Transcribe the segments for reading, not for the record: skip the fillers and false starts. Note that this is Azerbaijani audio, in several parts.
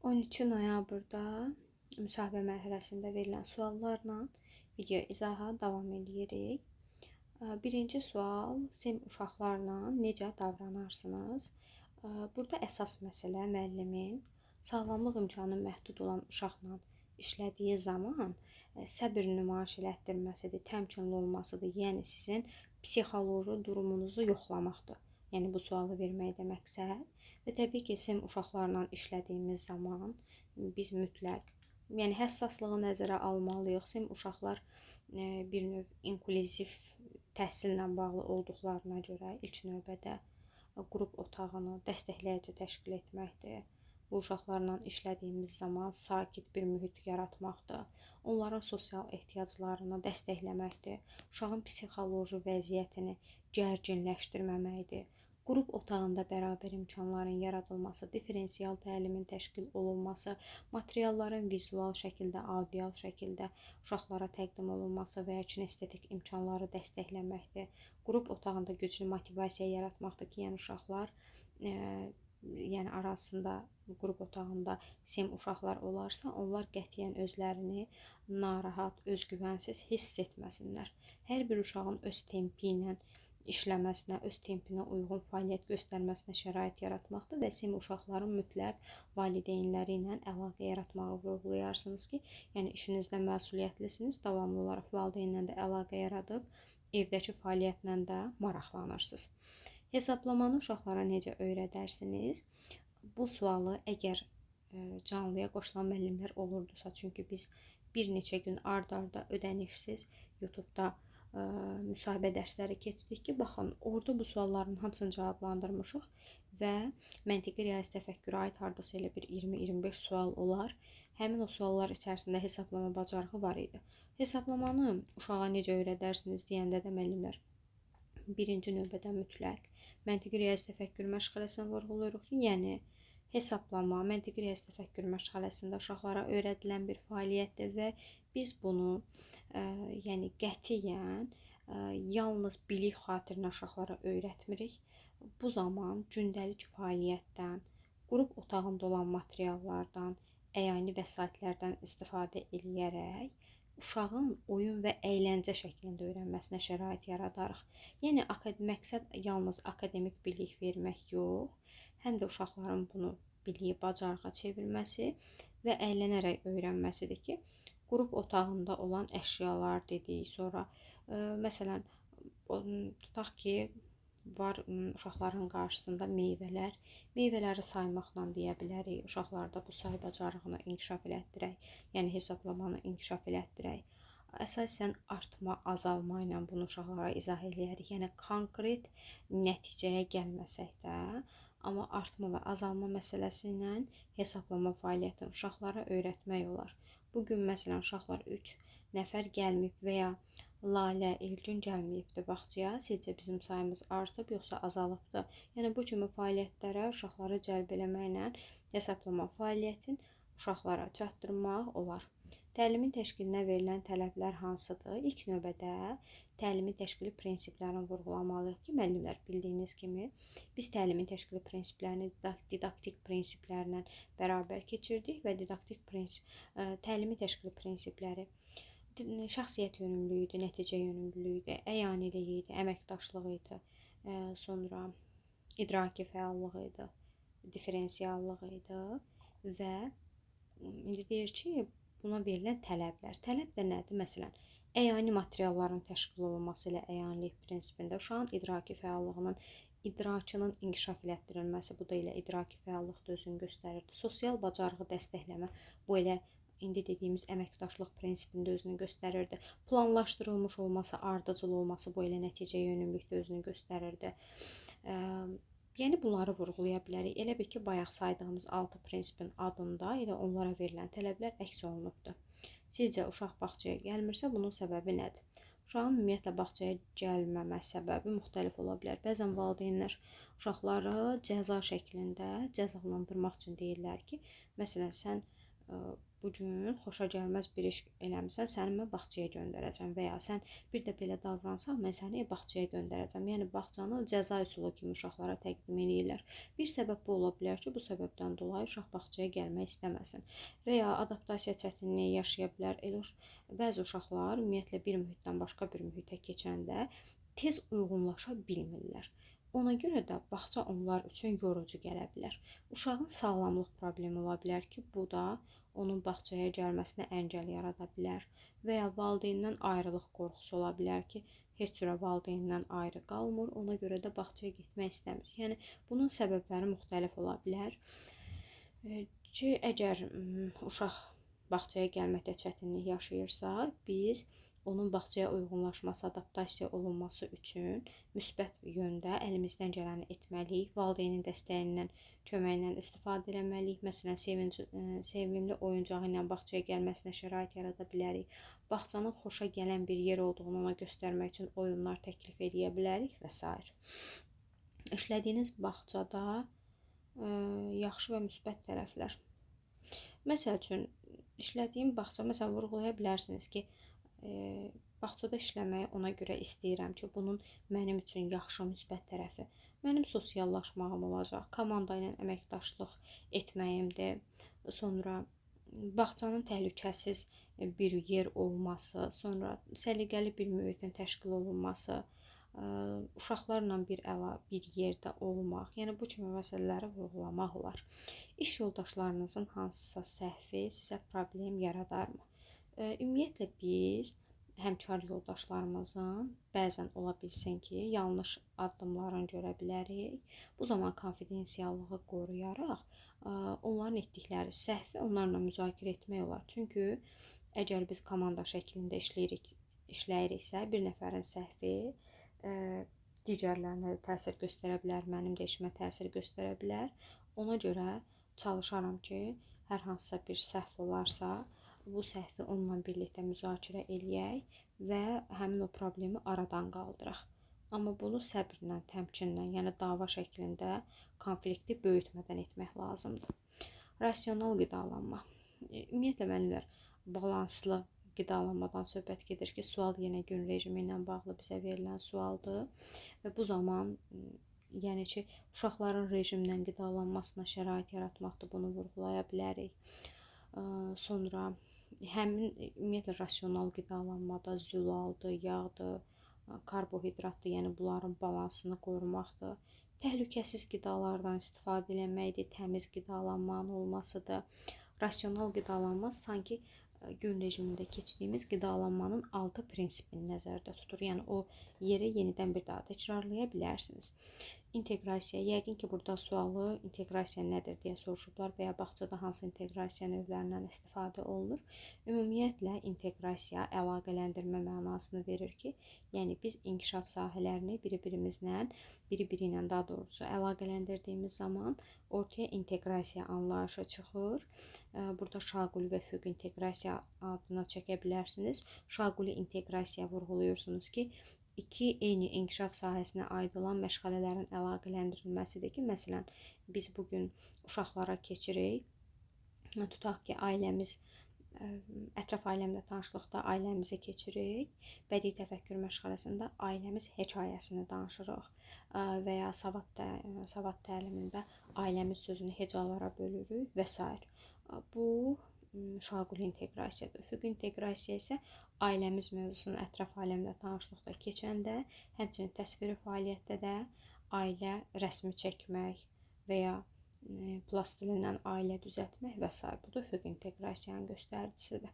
13 noyabrda müsahibə mərhələsində verilən suallarla video izaha davam edirik. Birinci sual, sim uşaqlarla necə davranarsınız? Burada əsas məsələ müəllimin sağlamlıq imkanı məhdud olan uşaqla işlədiyi zaman səbir nümayiş elətdirməsidir, təmkinli olmasıdır. Yəni sizin psixoloji durumunuzu yoxlamaqdır. Yəni bu sualı verməkdə məqsəd və təbii ki, sim uşaqlarla işlədiyimiz zaman biz mütləq, yəni həssaslığı nəzərə almalıyıq. Sim uşaqlar bir növ inklüziv təhsillə bağlı olduqlarına görə ilk növbədə qrup otağını dəstəkləyici təşkil etməkdir. Bu uşaqlarla işlədiyimiz zaman sakit bir mühit yaratmaqdır. Onların sosial ehtiyaclarını dəstəkləməkdir. Uşağın psixoloji vəziyyətini gərginləşdirməməkdir. Qrup otağında bərabər imkanların yaradılması, diferensial təlimin təşkil olunması, materialların vizual şəkildə, audial şəkildə uşaqlara təqdim olunması və ya kinestetik imkanları dəstəkləməkdir. Qrup otağında güclü motivasiya yaratmaqdır ki, yəni uşaqlar arasında qrup otağında sim uşaqlar olarsa, onlar qətiyyən özlərini narahat, özgüvənsiz hiss etməsinlər. Hər bir uşağın öz tempi ilə işləməsinə, öz tempinə uyğun fəaliyyət göstərməsinə şərait yaratmaqdır və sim uşaqların mütləq valideynləri ilə əlaqə yaratmağı vurğulayarsınız ki, yəni işinizdə məsuliyyətlisiniz, davamlı olaraq valideynlə də əlaqə yaradıb, evdəki fəaliyyətlə də maraqlanırsınız. Hesablamanı uşaqlara necə öyrədərsiniz? Bu sualı əgər canlıya qoşulan müəllimlər olurdusa, çünki biz bir neçə gün ard-arda ödənişsiz YouTube-da müsahibə dərsləri keçdik ki, baxın, orada bu sualların hamısını cavablandırmışıq və məntiqi riyazi təfəkkürə aid hardasa elə bir 20-25 sual olar. Həmin o suallar içərisində hesablama bacarığı var idi. Hesablamanı uşağa necə öyrədərsiniz deyəndə də müəllimlər birinci növbədə mütləq məntiqi riyazi təfəkkür məşğələsini vurğulayırıq ki, yəni hesablama, məntiqi riyazi təfəkkür məşğələsində uşaqlara öyrədilən bir fəaliyyətdir və biz bunu qətiyyən yalnız bilik xatirinə uşaqlara öyrətmirik. Bu zaman gündəlik fəaliyyətdən, qrup otağında olan materiallardan, əyani vəsaitlərdən istifadə edərək uşağın oyun və əyləncə şəklində öyrənməsinə şərait yaradarıq. Yəni məqsəd yalnız akademik bilik vermək yox, həm də uşaqların bunu biliyi bacarığa çevirməsi və əylənərək öyrənməsidir ki, qrup otağında olan əşyalar dedik, sonra məsələn tutaq ki, var uşaqların qarşısında meyvələr, meyvələri saymaqla deyə bilərik, uşaqlarda bu say bacarığını inkişaf elətdirək, yəni hesablamanı inkişaf elətdirək. Əsasən artma, azalma ilə bunu uşaqlara izah eləyərik, yəni konkret nəticəyə gəlməsək də, amma artma və azalma məsələsi ilə hesablama fəaliyyətini uşaqlara öyrətmək olar. Bugün məsələn uşaqlar 3 nəfər gəlməyib və ya Lalə, Elgün gəlməyibdir bağçaya. Sizcə bizim sayımız artıb yoxsa azalıbdır? Yəni bu kimi fəaliyyətlərə uşaqları cəlb eləməklə hesablama fəaliyyətini uşaqlara çatdırmaq olar. Təlimin təşkilinə verilən tələblər hansıdır? İlk növbədə təlimin təşkili prinsiplərini vurğulamalıyıq ki, müəllimlər bildiyiniz kimi biz təlimin təşkili prinsiplərini didaktik prinsiplərlə bərabər keçirdik və didaktik təlimin təşkili prinsipləri şəxsiyyət yönümlülüyü idi, nəticə yönümlülüyü idi, əyanilik idi, əməkdaşlıq idi, sonra idraki fəallıq idi, diferensiallıq idi və indi deyir ki, buna verilən tələblər. Tələb də nədir? Məsələn, əyani materialların təşkil olunması ilə əyanilik prinsipində uşağın idraki fəallığının idrakının inkişaf elətdirilməsi, bu da elə idraki fəallıq da özünü göstərirdi. Sosial bacarığı dəstəkləmə, bu elə indi dediyimiz əməkdaşlıq prinsipində özünü göstərirdi. Planlaşdırılmış olması, ardıcıl olması, bu elə nəticə yönümlülükdə özünü göstərirdi. Yəni bunları vurğulaya bilərik. Elə bir ki, bayaq saydığımız 6 prinsipin adında elə onlara verilən tələblər əks olunubdur. Sizcə uşaq bağçaya gəlmirsə, bunun səbəbi nədir? Uşağın ümumiyyətlə bağçaya gəlməmə səbəbi müxtəlif ola bilər. Bəzən valideynlər uşaqları cəza şəklində cəzalandırmaq üçün deyirlər ki, məsələn, sən bu gün xoşagəlməz bir iş eləmisən, səni mən bağçaya göndərəcəm və ya sən bir də belə davransan, mən səni bağçaya göndərəcəm. Yəni bağçanı cəza üsulu kimi uşaqlara təqdim edirlər. Bir səbəb bu ola bilər ki, bu səbəbdən dolayı uşaq bağçaya gəlmək istəməsin və ya adaptasiya çətinliyi yaşaya bilər. Bəzi uşaqlar ümumiyyətlə bir mühitdən başqa bir mühitə keçəndə tez uyğunlaşa bilmirlər. Ona görə də bağça onlar üçün yorucu gələ bilər. Uşağın sağlamlıq problemi ola bilər ki, bu da onun bağçaya gəlməsinə əngəl yarada bilər və ya valideyndən ayrılıq qorxusu ola bilər ki, heç cürə valideynindən ayrı qalmır, ona görə də bağçaya getmək istəmir. Yəni bunun səbəbləri müxtəlif ola bilər ki, əgər uşaq bağçaya gəlməkdə çətinlik yaşayırsa, biz onun bağçaya uyğunlaşması, adaptasiya olunması üçün müsbət yöndə əlimizdən gələni etməliyik. Valideynin dəstəyindən, köməyindən istifadə etməliyik. Məsələn, sevimli oyuncağı ilə bağçaya gəlməsinə şərait yarada bilərik. Bağçanın xoşa gələn bir yer olduğunu ona göstərmək üçün oyunlar təklif edə bilərik və s. İşlədiyiniz bağçada yaxşı və müsbət tərəflər. Məsəl üçün, işlədiyim bağça, məsələn, vurğulaya bilərsiniz ki, bağçada işləməyi ona görə istəyirəm ki, bunun mənim üçün yaxşı, müsbət tərəfi mənim sosiallaşmağım olacaq, komanda ilə əməkdaşlıq etməyimdir. Sonra bağçanın təhlükəsiz bir yer olması, sonra səliqəli bir mühitin təşkil olunması, uşaqlarla bir yerdə olmaq, yəni bu kimi məsələləri vurğulamaq olar. İş yoldaşlarınızın hansısa səhvi sizə problem yaradarmı? Ümumiyyətlə biz həmkar yoldaşlarımızın bəzən ola bilsin ki, yanlış addımlarını görə bilərik. Bu zaman konfidensiallığı qoruyaraq onların etdikləri səhvi onlarla müzakirə etmək olar. Çünki əgər biz komanda şəklində işləyiriksə, bir nəfərin səhvi digərlərinə də təsir göstərə bilər, mənim də işimə təsir göstərə bilər. Ona görə çalışaram ki, hər hansısa bir səhv olarsa, bu səhvi onunla birlikdə müzakirə eləyək və həmin o problemi aradan qaldıraq. Amma bunu səbrlə, təmkinlə, yəni dava şəklində konflikti böyütmədən etmək lazımdır. Rasional qidalanma. Ümumiyyətlə müəllimlər, balanslı qidalanmadan söhbət gedir ki, sual yenə gün rejimi ilə bağlı bizə verilən sualdır və bu zaman yəni ki, uşaqların rejimlə qidalanmasına şərait yaratmaqda bunu vurğulaya bilərik. Sonra həmin ümumiyyətlə rasional qidalanmada zülaldır, yağdır, karbohidratdır, yəni bunların balansını qorumaqdır. Təhlükəsiz qidalardan istifadə etməkdir, təmiz qidalanmanın olmasıdır. Rasional qidalanma sanki gün rejimində keçdiyimiz qidalanmanın 6 prinsipini nəzərdə tutur. Yəni o yeri yenidən bir daha təkrarlaya bilərsiniz. İnteqrasiya, yəqin ki, burada sualı inteqrasiya nədir deyə soruşublar və ya bağçada hansı inteqrasiya növlərindən istifadə olunur. Ümumiyyətlə, inteqrasiya əlaqələndirmə mənasını verir ki, yəni biz inkişaf sahələrini biri-biri ilə daha doğrusu əlaqələndirdiyimiz zaman ortaya inteqrasiya anlayışı çıxır. Burada şaquli və füq inteqrasiya adına çəkə bilərsiniz. Şaquli inteqrasiya vurğuluyursunuz ki, iki eyni inkişaf sahəsinə aid olan məşğələlərin əlaqələndirilməsidir ki, məsələn, biz bugün uşaqlara keçirik, tutaq ki, ətraf ailəmlə tanışlıqda ailəmizi keçirik, bədii təfəkkür məşğələsində ailəmiz hekayəsini danışırıq və ya savad təlimində ailəmiz sözünü hecalara bölürük və s. Bu şaquli inteqrasiyadır. Füq inteqrasiya isə ailəmiz mövzusunu ətraf aləmlə tanışlıqda keçəndə, həmçinin təsviri fəaliyyətdə də ailə rəsmi çəkmək və ya plastilindən ailə düzəltmək və s. Bu da füq inteqrasiyanın göstəricisidir.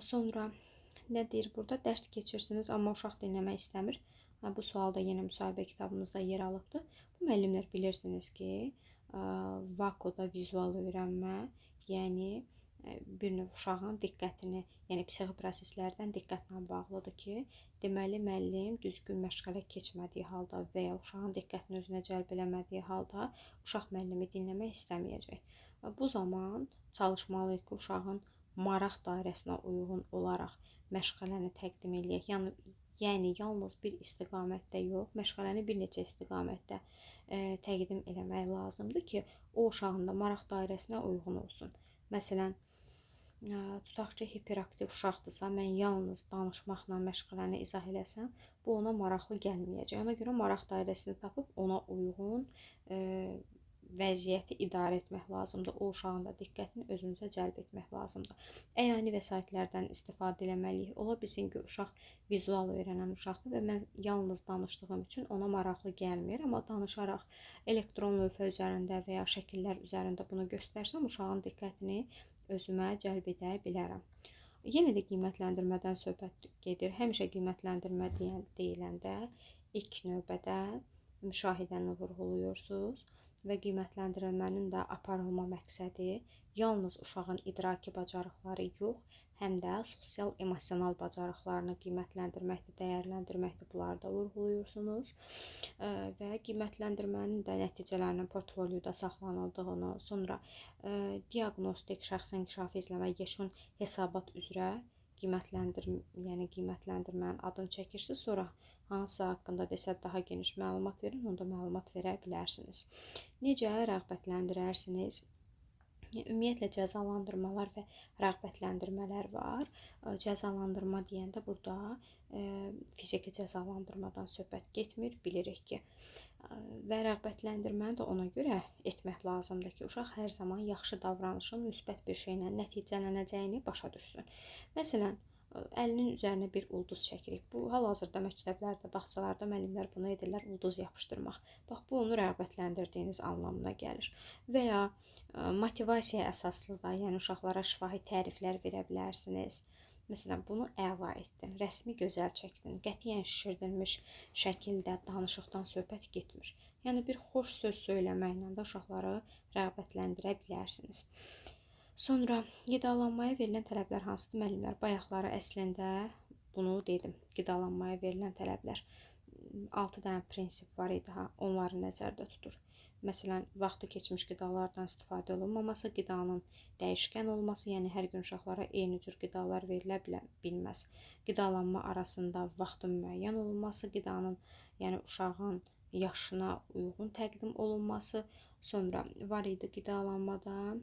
Sonra nə deyir burada? Dərs keçirsiniz, amma uşaq dinləmək istəmir. Bu sual da yenə müsahibə kitabımızda yer alıbdır. Bu müəllimlər bilirsiniz ki, VAKO-da vizual öyrənmə, yəni bir növ uşağın diqqətini, yəni psixi proseslərdən diqqətlə bağlıdır ki, deməli müəllim düzgün məşğələ keçmədiyi halda və ya uşağın diqqətini özünə cəlb eləmədiyi halda uşaq müəllimi dinləmək istəməyəcək. Bu zaman çalışmalıyıq ki, uşağın maraq dairəsinə uyğun olaraq məşğələni təqdim eləyək. Yəni yalnız bir istiqamətdə yox, məşğələni bir neçə istiqamətdə təqdim eləmək lazımdır ki, o uşağın da maraq dairəsinə uyğun olsun. Məsələn, tutaq ki, hiperaktiv uşaqdırsa, mən yalnız danışmaqla məşğələni izah eləsəm, bu ona maraqlı gəlməyəcək. Ona görə maraq dairəsini tapıb ona uyğun vəziyyəti idarə etmək lazımdır. O uşağın da diqqətini özümüzə cəlb etmək lazımdır. Əyani vəsaitlərdən istifadə etməliyik. Ola bilsin ki, uşaq vizual öyrənən uşaqdır və mən yalnız danışdığım üçün ona maraqlı gəlmir, amma danışaraq elektron lövhə üzərində və ya şəkillər üzərində bunu göstərsəm, uşağın diqqətini özümə cəlb edə bilərəm. Yenə də qiymətləndirmədən söhbət gedir. Həmişə qiymətləndirmə deyiləndə ilk növbədə müşahidəni vurğuluyursunuz və qiymətləndirilmənin də aparılma məqsədi yalnız uşağın idraki bacarıqları yox, həm də sosial-emosional bacarıqlarını qiymətləndirməkdir, dəyərləndirməkdir. Bunları da vurğuluyursunuz və qiymətləndirmənin də nəticələrinin portfolioda saxlanıldığını, sonra diaqnostik şəxs inkişafı izləmə yekun hesabat üzrə qiymətləndirmənin adını çəkirsiniz, sonra hansı haqqında desə daha geniş məlumat verin, onda məlumat verə bilərsiniz. Necə rəğbətləndirərsiniz? Ümumiyyətlə cəzalandırmalar və rəğbətləndirmələr var. Cəzalandırma deyəndə burada fiziki cəzalandırmadan söhbət getmir, bilirik ki. Və rəğbətləndirməni də ona görə etmək lazımdır ki, uşaq hər zaman yaxşı davranışın müsbət bir şeylə nəticələnəcəyini başa düşsün. Məsələn, əlinin üzərinə bir ulduz çəkirik. Bu hal-hazırda məktəblərdə, bağçalarda müəllimlər bunu edirlər, ulduz yapışdırmaq. Bax, bu onu rəğbətləndirdiyiniz anlamına gəlir. Və ya motivasiya əsaslı da, yəni uşaqlara şifahi təriflər verə bilərsiniz. Məsələn, bunu əla etdin, rəsmi gözəl çəkdin, qətiyyən şişirdilmiş şəkildə danışıqdan söhbət getmir. Yəni bir xoş söz söyləməklə də uşaqları rəğbətləndirə bilərsiniz. Sonra qidalanmaya verilən tələblər hansıdır? Müəllimlər bayaqları əslində bunu dedim. Qidalanmaya verilən tələblər 6 dənə prinsip var idi, onları nəzərdə tutur. Məsələn, vaxtı keçmiş qidalardan istifadə olunmaması, qidanın dəyişkən olması, yəni hər gün uşaqlara eyni cür qidalar verilə bilməz. Qidalanma arasında vaxtın müəyyən olunması, qidanın, yəni uşağın yaşına uyğun təqdim olunması, sonra var idi qidalanmada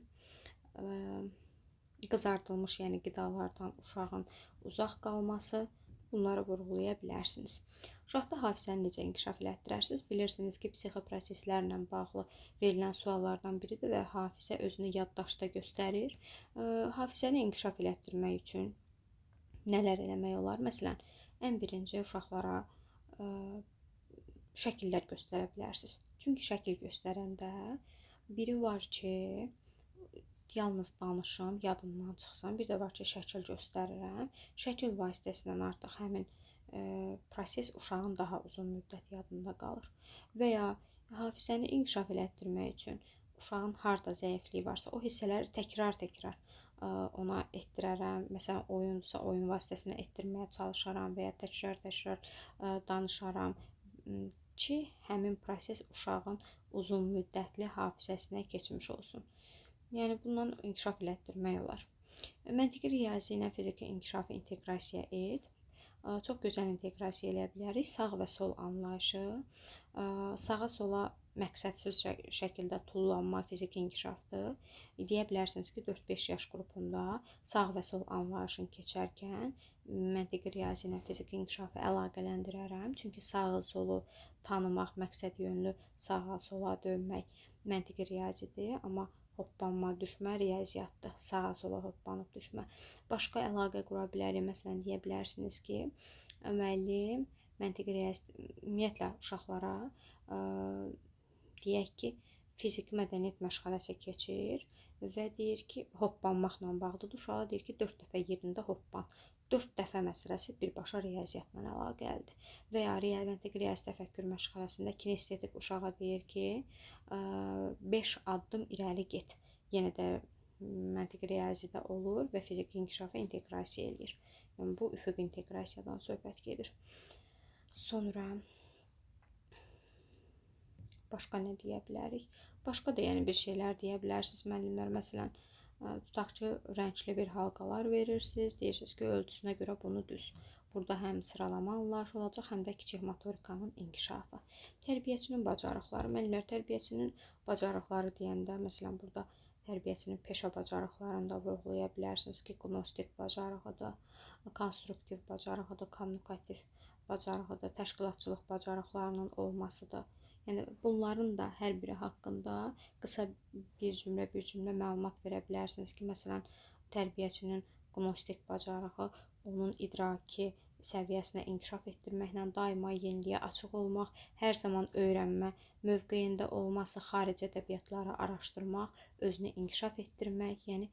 qızardılmış, yəni qidalardan uşağın uzaq qalması, bunları vurğulaya bilərsiniz. Uşaqda hafizəni necə inkişaf elətdirərsiniz? Bilirsiniz ki, psixoproseslərlə bağlı verilən suallardan biridir və hafizə özünü yaddaşda göstərir. Hafizəni inkişaf elətdirmək üçün nələr eləmək olar? Məsələn, ən birinci uşaqlara şəkillər göstərə bilərsiniz. Çünki şəkil göstərəndə biri var ki, yalnız danışım, yadımdan çıxsın. Bir də var ki, şəkil göstərirəm. Şəkil vasitəsilə artıq həmin proses uşağın daha uzun müddət yadında qalır. Və ya hafizəni inkişaf elətdirmək üçün uşağın harda zəifliyi varsa, o hissələri təkrar-təkrar ona etdirərəm. Məsələn, oyundursa, oyun vasitəsilə etdirməyə çalışaram və ya təkrar-təkrar danışaram ki, həmin proses uşağın uzun müddətli hafizəsinə keçmiş olsun. Yəni, bundan inkişaf elətdirmək olar. Məntiqi riyazi ilə fiziki inkişafı inteqrasiya et. Çox gözəl inteqrasiya eləyə bilərik. Sağ və sol anlayışı, sağa sola məqsədsiz şəkildə tullanma fiziki inkişafdır. Deyə bilərsiniz ki, 4-5 yaş qrupunda sağ və sol anlayışını keçərkən məntiqi riyazi ilə fiziki inkişafı əlaqələndirərəm. Çünki sağı solu tanımaq, məqsəd yönlü sağa sola dönmək məntiqi riyazidir, amma hoppanma, düşmə riyaziyyatdır. Sağa sola hoppanıb düşmə. Başqa əlaqə qura bilərik. Məsələn, deyə bilərsiniz ki, müəllim məntiqi riyaziyyat ümumiyyətlə uşaqlara deyək ki, fiziki mədəniyyət məşğələsi keçir və deyir ki, hoppanmaqla bağlıdır. Uşağa deyir ki, 4 dəfə yerində hoppan. 4 dəfə məsələsi birbaşa riyaziyyatla əlaqəlidir. Və ya məntiqi riyazi təfəkkür məşğələsində kinestetik uşağa deyir ki, 5 addım irəli get. Yenə də məntiqi riyazidə olur və fiziki inkişafa inteqrasiya eləyir. Yəni, bu üfüq inteqrasiyadan söhbət gedir. Sonra başqa nə deyə bilərik? Başqa da yəni bir şeylər deyə bilərsiniz müəllimlər. Məsələn, tutaq ki, rəngli bir halqalar verirsiniz. Deyirsiniz ki, ölçüsünə görə bunu düz. Burada həm sıralama anlayışı olacaq, həm də kiçik motorikanın inkişafı. Tərbiyəçinin bacarıqları. Müəllimlər, tərbiyəçinin bacarıqları deyəndə, məsələn, burada tərbiyəçinin peşə bacarıqlarını da vurğulaya bilərsiniz ki, qnostik bacarığıdır, konstruktiv bacarığıdır, kommunikativ bacarığıdır, təşkilatçılıq bacarıqlarının olmasıdır. Yəni bunların da hər biri haqqında qısa bir cümlə məlumat verə bilərsiniz ki, məsələn, tərbiyəçinin qnostik bacarığı onun idraki səviyyəsinə inkişaf etdirməklə, daima yeniliyə açıq olmaq, hər zaman öyrənmə mövqeyində olması, xarici ədəbiyyatları araşdırmaq, özünü inkişaf etdirmək, yəni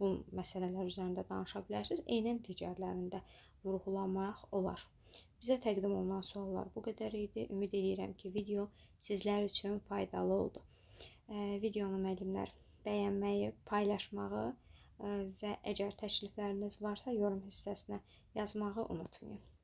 bu məsələlər üzərində danışa bilərsiniz. Eynən digərlərində vurğulamaq olar. Bizə təqdim olunan suallar bu qədər idi. Ümid edirəm ki, video sizlər üçün faydalı oldu. Videonu müəllimlər bəyənməyi, paylaşmağı və əgər təklifləriniz varsa yorum hissəsinə yazmağı unutmayın.